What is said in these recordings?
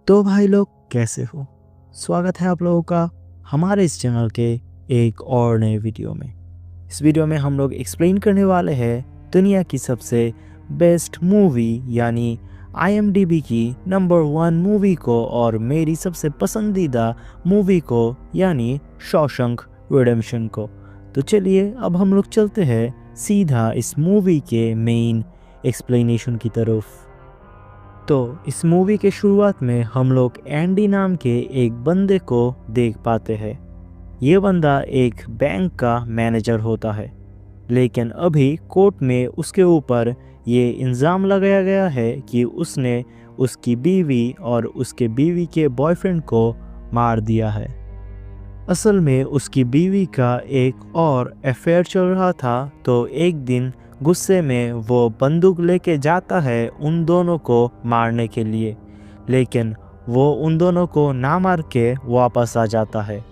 तो भाई लोग कैसे हो। स्वागत है आप लोगों का हमारे इस चैनल के एक और नए वीडियो में। इस वीडियो में हम लोग एक्सप्लेन करने वाले हैं दुनिया की सबसे बेस्ट मूवी यानी IMDb की नंबर 1 मूवी को और मेरी सबसे पसंदीदा मूवी को यानी शॉशैंक रिडेम्पशन को। तो चलिए अब हम लोग चलते हैं सीधा इस मूवी के मेन एक्सप्लेनेशन की तरफ। तो इस मूवी के शुरुआत में हम लोग एंडी नाम के एक बंदे को देख पाते हैं। ये बंदा एक बैंक का मैनेजर होता है, लेकिन अभी कोर्ट में उसके ऊपर ये इल्ज़ाम लगाया गया है कि उसने उसकी बीवी और उसके बीवी के बॉयफ्रेंड को मार दिया है। असल में उसकी बीवी का एक और अफेयर चल रहा था, तो एक दिन गुस्से में वो बंदूक लेके जाता है उन दोनों को मारने के लिए, लेकिन वो उन दोनों को ना मार के वापस आ जाता है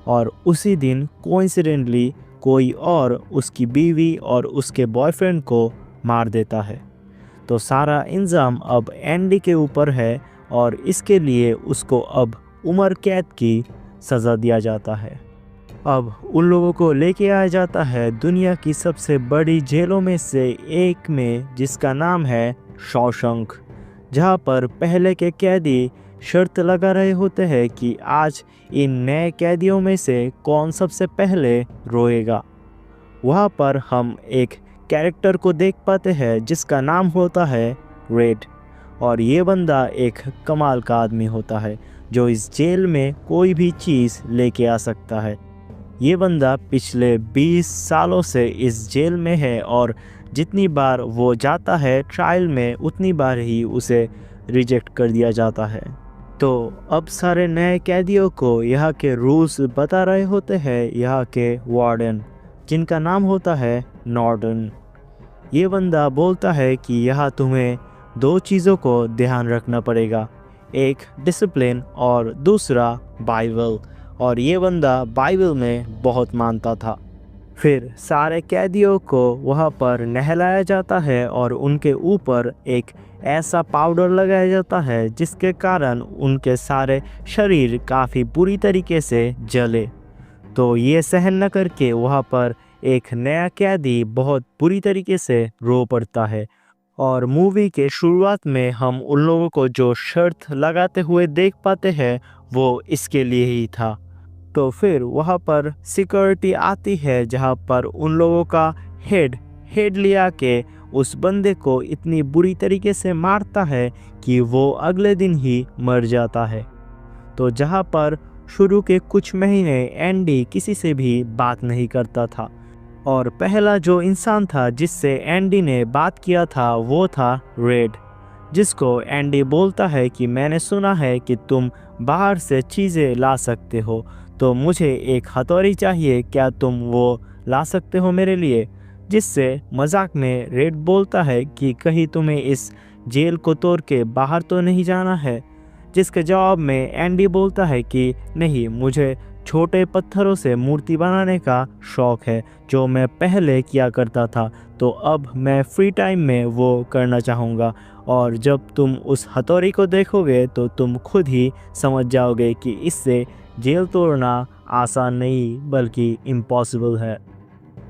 और उसी दिन कोइंसिडेंटली कोई और उसकी बीवी और उसके बॉयफ्रेंड को मार देता है। तो सारा इल्ज़ाम अब एंडी के ऊपर है और इसके लिए उसको अब उम्र कैद की सज़ा दिया जाता है। अब उन लोगों को लेके आया जाता है दुनिया की सबसे बड़ी जेलों में से एक में, जिसका नाम है शॉशैंक, जहाँ पर पहले के कैदी शर्त लगा रहे होते हैं कि आज इन नए कैदियों में से कौन सबसे पहले रोएगा। वहाँ पर हम एक कैरेक्टर को देख पाते हैं जिसका नाम होता है रेड, और ये बंदा एक कमाल का आदमी होता है जो इस जेल में कोई भी चीज़ लेके आ सकता है। ये बंदा पिछले 20 सालों से इस जेल में है और जितनी बार वो जाता है ट्रायल में उतनी बार ही उसे रिजेक्ट कर दिया जाता है। तो अब सारे नए कैदियों को यहाँ के रूल्स बता रहे होते हैं यहाँ के वार्डन, जिनका नाम होता है नॉर्डन। ये बंदा बोलता है कि यहाँ तुम्हें 2 चीज़ों को ध्यान रखना पड़ेगा, एक डिसिप्लिन और दूसरा बाइबल, और ये बंदा बाइबल में बहुत मानता था। फिर सारे कैदियों को वहाँ पर नहलाया जाता है और उनके ऊपर एक ऐसा पाउडर लगाया जाता है जिसके कारण उनके सारे शरीर काफ़ी बुरी तरीके से जले। तो ये सहन न करके वहाँ पर एक नया कैदी बहुत बुरी तरीके से रो पड़ता है, और मूवी के शुरुआत में हम उन लोगों को जो शर्त लगाते हुए देख पाते हैं वो इसके लिए ही था। तो फिर वहाँ पर सिक्योरिटी आती है जहाँ पर उन लोगों का हेड लिया के उस बंदे को इतनी बुरी तरीके से मारता है कि वो अगले दिन ही मर जाता है। तो जहाँ पर शुरू के कुछ महीने एंडी किसी से भी बात नहीं करता था, और पहला जो इंसान था जिससे एंडी ने बात किया था वो था रेड, जिसको एंडी बोलता है कि मैंने सुना है कि तुम बाहर से चीज़ें ला सकते हो, तो मुझे एक हथौड़ी चाहिए, क्या तुम वो ला सकते हो मेरे लिए। जिससे मजाक में रेड बोलता है कि कहीं तुम्हें इस जेल को तोड़ के बाहर तो नहीं जाना है। जिसके जवाब में एंडी बोलता है कि नहीं, मुझे छोटे पत्थरों से मूर्ति बनाने का शौक़ है जो मैं पहले किया करता था, तो अब मैं फ्री टाइम में वो करना चाहूँगा, और जब तुम उस हथौड़ी को देखोगे तो तुम खुद ही समझ जाओगे कि इससे जेल तोड़ना आसान नहीं बल्कि इम्पॉसिबल है।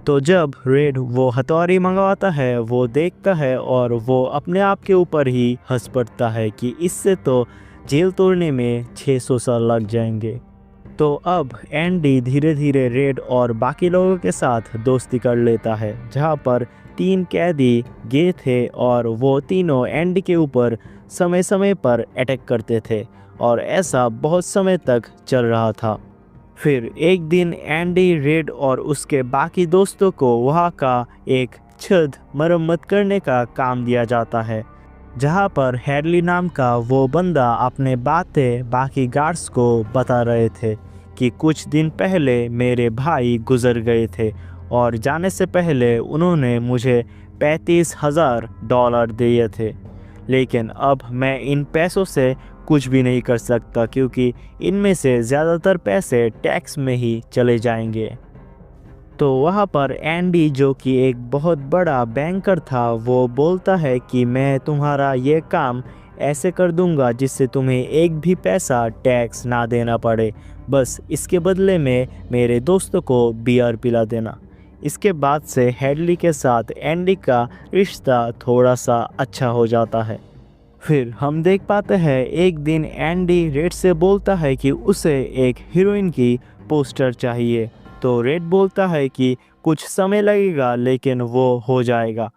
तो जब रेड वो हथौड़ी मंगवाता है वो देखता है और वो अपने आप के ऊपर ही हंस पड़ता है कि इससे तो जेल तोड़ने में 600 साल लग जाएंगे। तो अब एंडी धीरे धीरे रेड और बाकी लोगों के साथ दोस्ती कर लेता है, जहाँ पर 3 कैदी गे थे और वो तीनों एंडी के ऊपर समय समय पर अटैक करते थे, और ऐसा बहुत समय तक चल रहा था। फिर एक दिन एंडी, रेड और उसके बाकी दोस्तों को वहाँ का एक छत मरम्मत करने का काम दिया जाता है, जहाँ पर हैडली नाम का वो बंदा अपने बातें बाकी गार्ड्स को बता रहे थे कि कुछ दिन पहले मेरे भाई गुजर गए थे और जाने से पहले उन्होंने मुझे $35,000 दिए थे, लेकिन अब मैं इन पैसों से कुछ भी नहीं कर सकता क्योंकि इनमें से ज़्यादातर पैसे टैक्स में ही चले जाएंगे। तो वहाँ पर एंडी, जो कि एक बहुत बड़ा बैंकर था, वो बोलता है कि मैं तुम्हारा ये काम ऐसे कर दूंगा जिससे तुम्हें एक भी पैसा टैक्स ना देना पड़े, बस इसके बदले में मेरे दोस्तों को बियर पिला देना। इसके बाद से हेडली के साथ एंडी का रिश्ता थोड़ा सा अच्छा हो जाता है। फिर हम देख पाते हैं एक दिन एंडी रेड से बोलता है कि उसे एक हीरोइन की पोस्टर चाहिए, तो रेड बोलता है कि कुछ समय लगेगा लेकिन वो हो जाएगा।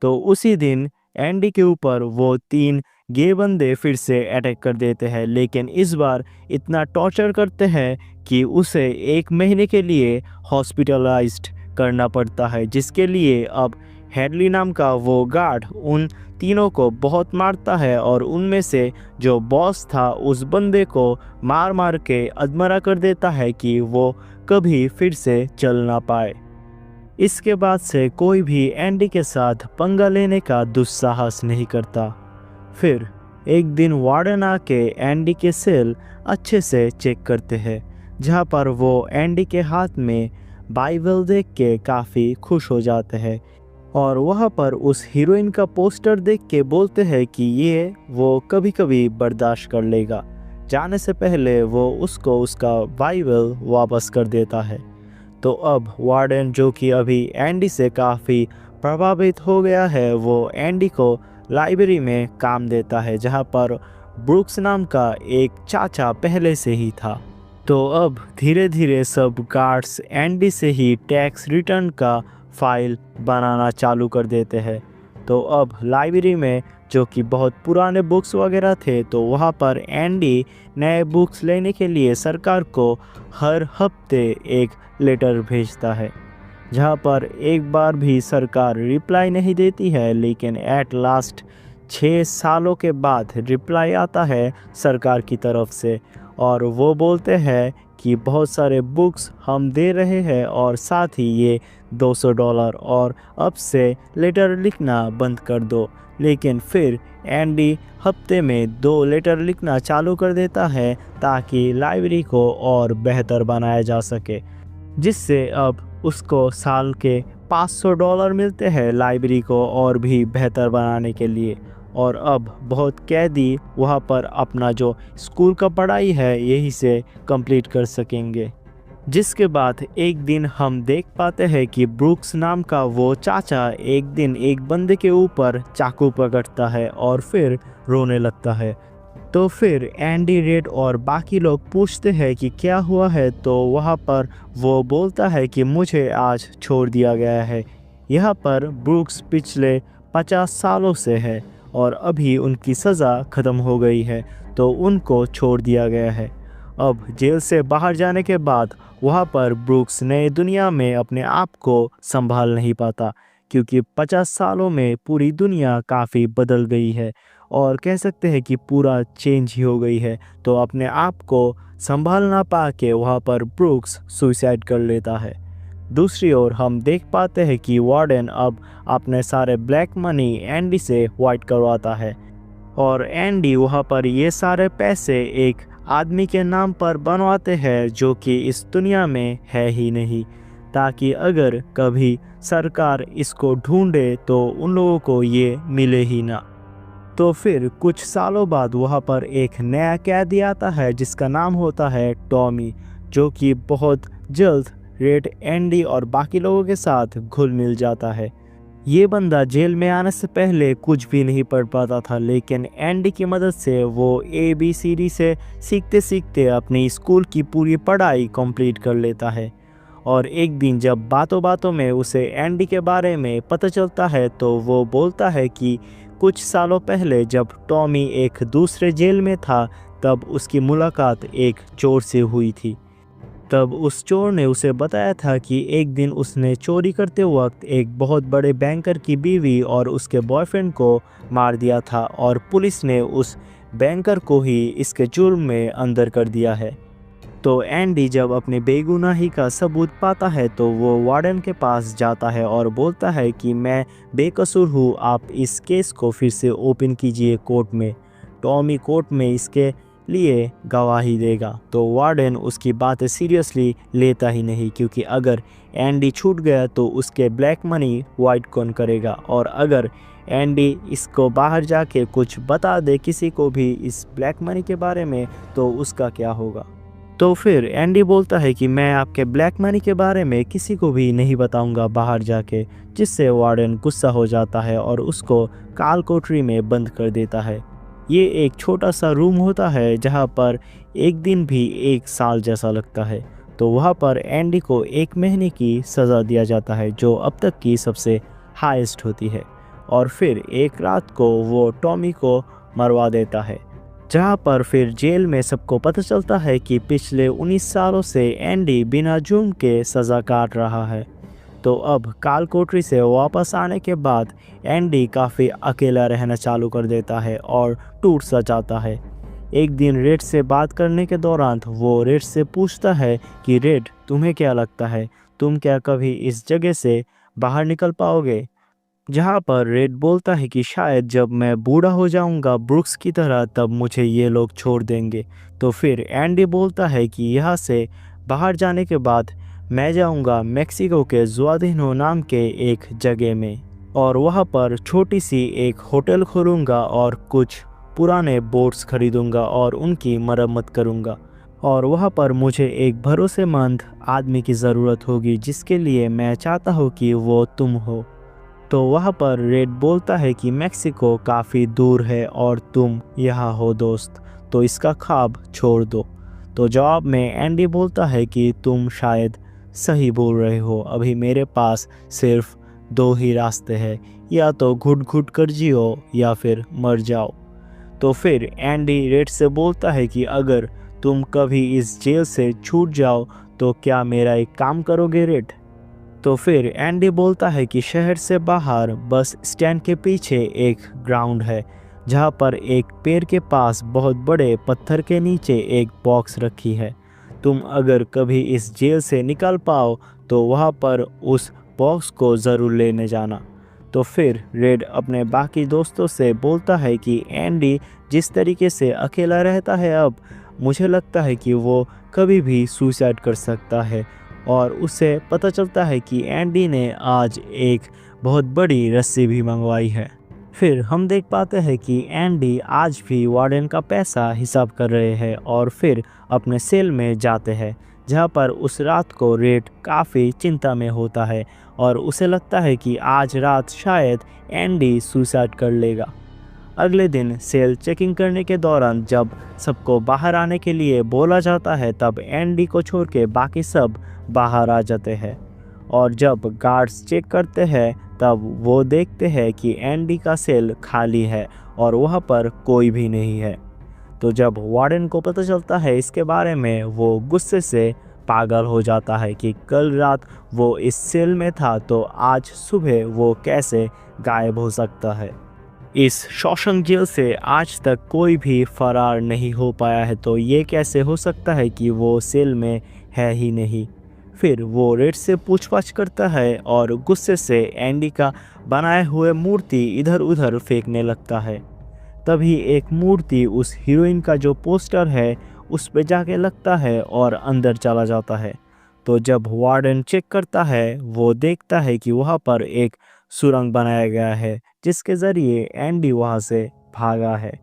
तो उसी दिन एंडी के ऊपर वो 3 गे बंदे फिर से अटैक कर देते हैं, लेकिन इस बार इतना टॉर्चर करते हैं कि उसे 1 महीने के लिए हॉस्पिटलाइज्ड करना पड़ता है, जिसके लिए अब हेडली नाम का वो गार्ड उन तीनों को बहुत मारता है और उनमें से जो बॉस था उस बंदे को मार मार के अधमरा कर देता है कि वो कभी फिर से चल ना पाए। इसके बाद से कोई भी एंडी के साथ पंगा लेने का दुस्साहस नहीं करता। फिर एक दिन वार्डन आके एंडी के सेल अच्छे से चेक करते हैं, जहाँ पर वो एंडी के हाथ में बाइबल देख के काफ़ी खुश हो जाते हैं और वहाँ पर उस हीरोइन का पोस्टर देख के बोलते हैं कि ये वो कभी कभी बर्दाश्त कर लेगा। जाने से पहले वो उसको उसका बाइबल वापस कर देता है। तो अब वार्डन, जो कि अभी एंडी से काफ़ी प्रभावित हो गया है, वो एंडी को लाइब्रेरी में काम देता है, जहाँ पर ब्रूक्स नाम का एक चाचा पहले से ही था। तो अब धीरे धीरे सब गार्ड्स एंडी से ही टैक्स रिटर्न का फाइल बनाना चालू कर देते हैं। तो अब लाइब्रेरी में जो कि बहुत पुराने बुक्स वगैरह थे, तो वहाँ पर एंडी नए बुक्स लेने के लिए सरकार को हर हफ्ते एक लेटर भेजता है, जहाँ पर एक बार भी सरकार रिप्लाई नहीं देती है, लेकिन एट लास्ट 6 सालों के बाद रिप्लाई आता है सरकार की तरफ से और वो बोलते हैं कि बहुत सारे बुक्स हम दे रहे हैं और साथ ही ये $200 और अब से लेटर लिखना बंद कर दो। लेकिन फिर एंडी हफ्ते में 2 लेटर लिखना चालू कर देता है ताकि लाइब्रेरी को और बेहतर बनाया जा सके, जिससे अब उसको साल के $500 मिलते हैं लाइब्रेरी को और भी बेहतर बनाने के लिए। और अब बहुत कैदी वहाँ पर अपना जो स्कूल का पढ़ाई है यही से कंप्लीट कर सकेंगे। जिसके बाद एक दिन हम देख पाते हैं कि ब्रूक्स नाम का वो चाचा एक दिन एक बंदे के ऊपर चाकू पकड़ता है और फिर रोने लगता है। तो फिर एंडी, रेड और बाकी लोग पूछते हैं कि क्या हुआ है, तो वहाँ पर वो बोलता है कि मुझे आज छोड़ दिया गया है। यहाँ पर ब्रूक्स पिछले 50 सालों से है और अभी उनकी सज़ा ख़त्म हो गई है, तो उनको छोड़ दिया गया है। अब जेल से बाहर जाने के बाद वहाँ पर ब्रूक्स नए दुनिया में अपने आप को संभाल नहीं पाता, क्योंकि 50 सालों में पूरी दुनिया काफ़ी बदल गई है और कह सकते हैं कि पूरा चेंज ही हो गई है। तो अपने आप को संभाल ना पा के वहाँ पर ब्रूक्स सुसाइड कर लेता है। दूसरी ओर हम देख पाते हैं कि वार्डन अब अपने सारे ब्लैक मनी एंडी से वाइट करवाता है और एंडी वहाँ पर ये सारे पैसे एक आदमी के नाम पर बनवाते हैं जो कि इस दुनिया में है ही नहीं, ताकि अगर कभी सरकार इसको ढूंढे तो उन लोगों को ये मिले ही ना। तो फिर कुछ सालों बाद वहाँ पर एक नया कैदी आता है जिसका नाम होता है टॉमी, जो कि बहुत जल्द रेड, एंडी और बाकी लोगों के साथ घुल मिल जाता है। ये बंदा जेल में आने से पहले कुछ भी नहीं पढ़ पाता था, लेकिन एंडी की मदद से वो ABCD से सीखते सीखते अपनी स्कूल की पूरी पढ़ाई कंप्लीट कर लेता है। और एक दिन जब बातों बातों में उसे एंडी के बारे में पता चलता है, तो वो बोलता है कि कुछ सालों पहले जब टॉमी एक दूसरे जेल में था, तब उसकी मुलाकात एक चोर से हुई थी। तब उस चोर ने उसे बताया था कि एक दिन उसने चोरी करते वक्त एक बहुत बड़े बैंकर की बीवी और उसके बॉयफ्रेंड को मार दिया था और पुलिस ने उस बैंकर को ही इसके जुर्म में अंदर कर दिया है। तो एंडी जब अपने बेगुनाही का सबूत पाता है तो वो वार्डन के पास जाता है और बोलता है कि मैं बेकसूर हूँ, आप इस केस को फिर से ओपन कीजिए कोर्ट में। टॉमी कोर्ट में इसके लिए गवाही देगा। तो वार्डन उसकी बातें सीरियसली लेता ही नहीं, क्योंकि अगर एंडी छूट गया तो उसके ब्लैक मनी वाइट कौन करेगा, और अगर एंडी इसको बाहर जाके कुछ बता दे किसी को भी इस ब्लैक मनी के बारे में तो उसका क्या होगा। तो फिर एंडी बोलता है कि मैं आपके ब्लैक मनी के बारे में किसी को भी नहीं बताऊंगा बाहर जाके, जिससे वार्डन गुस्सा हो जाता है और उसको काल कोठरी में बंद कर देता है। ये एक छोटा सा रूम होता है जहाँ पर एक दिन भी एक साल जैसा लगता है। तो वहाँ पर एंडी को 1 महीने की सज़ा दिया जाता है, जो अब तक की सबसे हाईएस्ट होती है। और फिर एक रात को वो टॉमी को मरवा देता है, जहाँ पर फिर जेल में सबको पता चलता है कि पिछले 19 सालों से एंडी बिना जुर्म के सज़ा काट रहा है। तो अब काल कोठरी से वापस आने के बाद एंडी काफ़ी अकेला रहना चालू कर देता है और टूट सा जाता है। एक दिन रेड से बात करने के दौरान वो रेड से पूछता है कि रेड, तुम्हें क्या लगता है, तुम क्या कभी इस जगह से बाहर निकल पाओगे? जहाँ पर रेड बोलता है कि शायद जब मैं बूढ़ा हो जाऊंगा ब्रुक्स की तरह, तब मुझे ये लोग छोड़ देंगे। तो फिर एंडी बोलता है कि यहाँ से बाहर जाने के बाद मैं जाऊंगा मेक्सिको के जुआदिनो नाम के एक जगह में, और वहाँ पर छोटी सी एक होटल खोलूँगा और कुछ पुराने बोट्स खरीदूँगा और उनकी मरम्मत करूँगा, और वहाँ पर मुझे एक भरोसेमंद आदमी की ज़रूरत होगी जिसके लिए मैं चाहता हूँ कि वो तुम हो। तो वहाँ पर रेड बोलता है कि मेक्सिको काफ़ी दूर है और तुम यहाँ हो दोस्त, तो इसका ख्वाब छोड़ दो। तो जवाब में एंडी बोलता है कि तुम शायद सही बोल रहे हो, अभी मेरे पास सिर्फ 2 ही रास्ते हैं, या तो घुट घुट कर जियो या फिर मर जाओ। तो फिर एंडी रेड से बोलता है कि अगर तुम कभी इस जेल से छूट जाओ तो क्या मेरा एक काम करोगे रेड? तो फिर एंडी बोलता है कि शहर से बाहर बस स्टैंड के पीछे एक ग्राउंड है, जहाँ पर एक पेड़ के पास बहुत बड़े पत्थर के नीचे एक बॉक्स रखी है। तुम अगर कभी इस जेल से निकल पाओ तो वहाँ पर उस बॉक्स को ज़रूर लेने जाना। तो फिर रेड अपने बाकी दोस्तों से बोलता है कि एंडी जिस तरीके से अकेला रहता है अब, मुझे लगता है कि वो कभी भी सुसाइड कर सकता है, और उसे पता चलता है कि एंडी ने आज एक बहुत बड़ी रस्सी भी मंगवाई है। फिर हम देख पाते हैं कि एंडी आज भी वार्डन का पैसा हिसाब कर रहे हैं और फिर अपने सेल में जाते हैं, जहां पर उस रात को रेड काफ़ी चिंता में होता है और उसे लगता है कि आज रात शायद एंडी सुसाइड कर लेगा। अगले दिन सेल चेकिंग करने के दौरान जब सबको बाहर आने के लिए बोला जाता है, तब एंडी को छोड़ के बाकी सब बाहर आ जाते हैं, और जब गार्ड्स चेक करते हैं तब वो देखते हैं कि एंडी का सेल खाली है और वहाँ पर कोई भी नहीं है। तो जब वार्डन को पता चलता है इसके बारे में, वो गुस्से से पागल हो जाता है कि कल रात वो इस सेल में था तो आज सुबह वो कैसे गायब हो सकता है। इस शॉशंक जेल से आज तक कोई भी फरार नहीं हो पाया है, तो ये कैसे हो सकता है कि वो सेल में है ही नहीं। फिर वो रेड से पूछताछ करता है और गुस्से से एंडी का बनाए हुए मूर्ति इधर उधर फेंकने लगता है। तभी एक मूर्ति उस हीरोइन का जो पोस्टर है उस पे जाके लगता है और अंदर चला जाता है। तो जब वार्डन चेक करता है, वो देखता है कि वहाँ पर एक सुरंग बनाया गया है जिसके ज़रिए एंडी वहाँ से भागा है।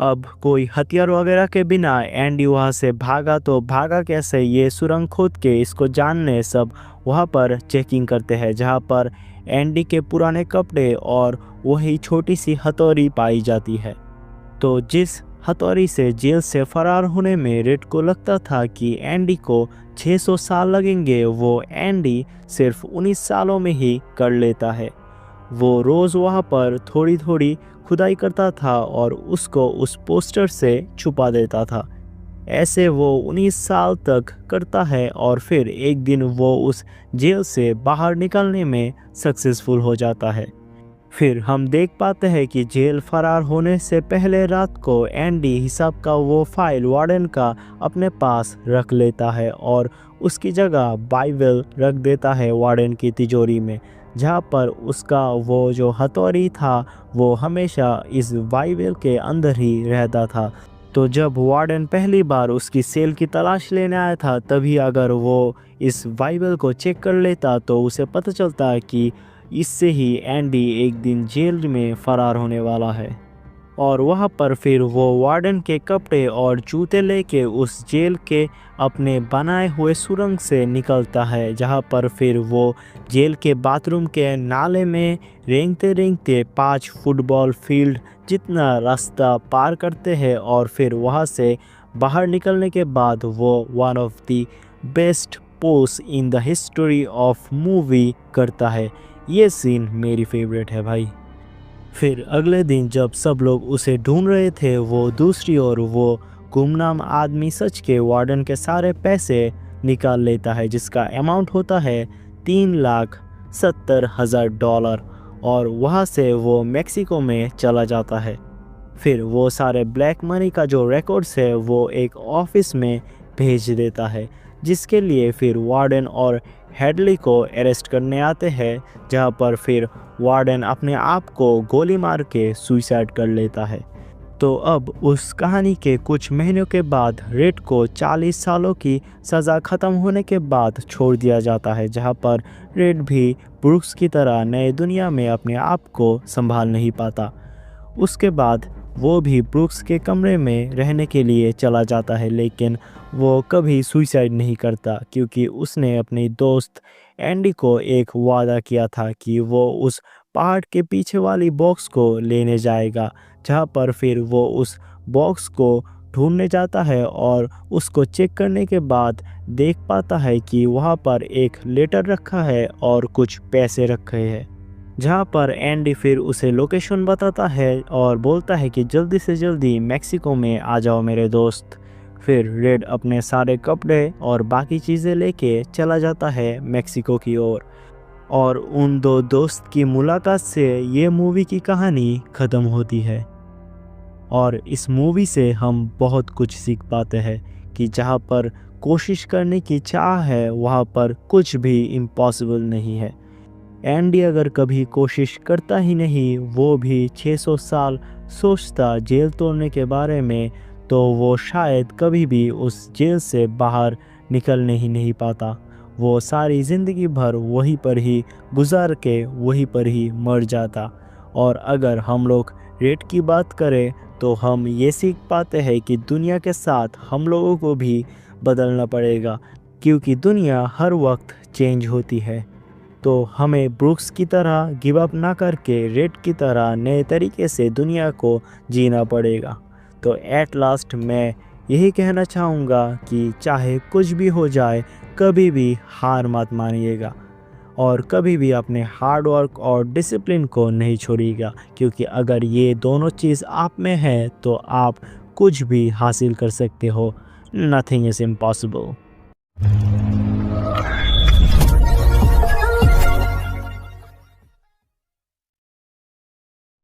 अब कोई हथियार वगैरह के बिना एंडी वहाँ से भागा, तो भागा कैसे ये सुरंग खोद के इसको जानने सब वहाँ पर चेकिंग करते हैं, जहाँ पर एंडी के पुराने कपड़े और वही छोटी सी हथौड़ी पाई जाती है। तो जिस हथौड़ी से जेल से फरार होने में रेड को लगता था कि एंडी को 600 साल लगेंगे, वो एंडी सिर्फ 19 सालों में ही कर लेता है। वो रोज़ वहाँ पर थोड़ी थोड़ी खुदाई करता था और उसको उस पोस्टर से छुपा देता था। ऐसे वो 19 साल तक करता है और फिर एक दिन वो उस जेल से बाहर निकलने में सक्सेसफुल हो जाता है। फिर हम देख पाते हैं कि जेल फरार होने से पहले रात को एंडी हिसाब का वो फाइल वार्डन का अपने पास रख लेता है और उसकी जगह बाइबल रख देता है वार्डन की तिजोरी में, जहाँ पर उसका वो जो हथौड़ी था वो हमेशा इस बाइबल के अंदर ही रहता था। तो जब वार्डन पहली बार उसकी सेल की तलाश लेने आया था, तभी अगर वो इस बाइबल को चेक कर लेता तो उसे पता चलता कि इससे ही एंडी एक दिन जेल में फ़रार होने वाला है। और वहाँ पर फिर वो वार्डन के कपड़े और जूते लेके उस जेल के अपने बनाए हुए सुरंग से निकलता है, जहाँ पर फिर वो जेल के बाथरूम के नाले में रेंगते रेंगते 5 फुटबॉल फील्ड जितना रास्ता पार करते हैं और फिर वहाँ से बाहर निकलने के बाद वो one of the best pose in the history of movie करता है। ये सीन मेरी फेवरेट है भाई। फिर अगले दिन जब सब लोग उसे ढूंढ रहे थे, वो दूसरी ओर वो गुमनाम आदमी सच के वार्डन के सारे पैसे निकाल लेता है, जिसका अमाउंट होता है $3,70,000 और वहाँ से वो मेक्सिको में चला जाता है। फिर वो सारे ब्लैक मनी का जो रिकॉर्ड्स है वो एक ऑफिस में भेज देता है, जिसके लिए फिर वार्डन और हेडली को अरेस्ट करने आते हैं, जहाँ पर फिर वार्डन अपने आप को गोली मार के सुसाइड कर लेता है। तो अब उस कहानी के कुछ महीनों के बाद रेड को 40 सालों की सज़ा ख़त्म होने के बाद छोड़ दिया जाता है, जहाँ पर रेड भी ब्रूक्स की तरह नए दुनिया में अपने आप को संभाल नहीं पाता। उसके बाद वो भी ब्रूक्स के कमरे में रहने के लिए चला जाता है, लेकिन वो कभी सुसाइड नहीं करता, क्योंकि उसने अपने दोस्त एंडी को एक वादा किया था कि वो उस पहाड़ के पीछे वाली बॉक्स को लेने जाएगा, जहाँ पर फिर वो उस बॉक्स को ढूंढने जाता है और उसको चेक करने के बाद देख पाता है कि वहाँ पर एक लेटर रखा है और कुछ पैसे रखे हैं, जहाँ पर एंडी फिर उसे लोकेशन बताता है और बोलता है कि जल्दी से जल्दी मेक्सिको में आ जाओ मेरे दोस्त। फिर रेड अपने सारे कपड़े और बाकी चीज़ें लेके चला जाता है मेक्सिको की ओर और उन दो दोस्त की मुलाकात से ये मूवी की कहानी ख़त्म होती है। और इस मूवी से हम बहुत कुछ सीख पाते हैं कि जहाँ पर कोशिश करने की चाह है, वहाँ पर कुछ भी इम्पॉसिबल नहीं है। एंडी अगर कभी कोशिश करता ही नहीं, वो भी 600 साल सोचता जेल तोड़ने के बारे में, तो वो शायद कभी भी उस जेल से बाहर निकलने ही नहीं पाता। वो सारी ज़िंदगी भर वहीं पर ही गुजार के वहीं पर ही मर जाता। और अगर हम लोग रेड की बात करें तो हम ये सीख पाते हैं कि दुनिया के साथ हम लोगों को भी बदलना पड़ेगा, क्योंकि दुनिया हर वक्त चेंज होती है। तो हमें ब्रूक्स की तरह गिव अप ना करके रेड की तरह नए तरीके से दुनिया को जीना पड़ेगा। तो एट लास्ट मैं यही कहना चाहूँगा कि चाहे कुछ भी हो जाए, कभी भी हार मत मानिएगा और कभी भी अपने हार्ड वर्क और डिसिप्लिन को नहीं छोड़िएगा, क्योंकि अगर ये दोनों चीज़ आप में है तो आप कुछ भी हासिल कर सकते हो। Nothing is impossible.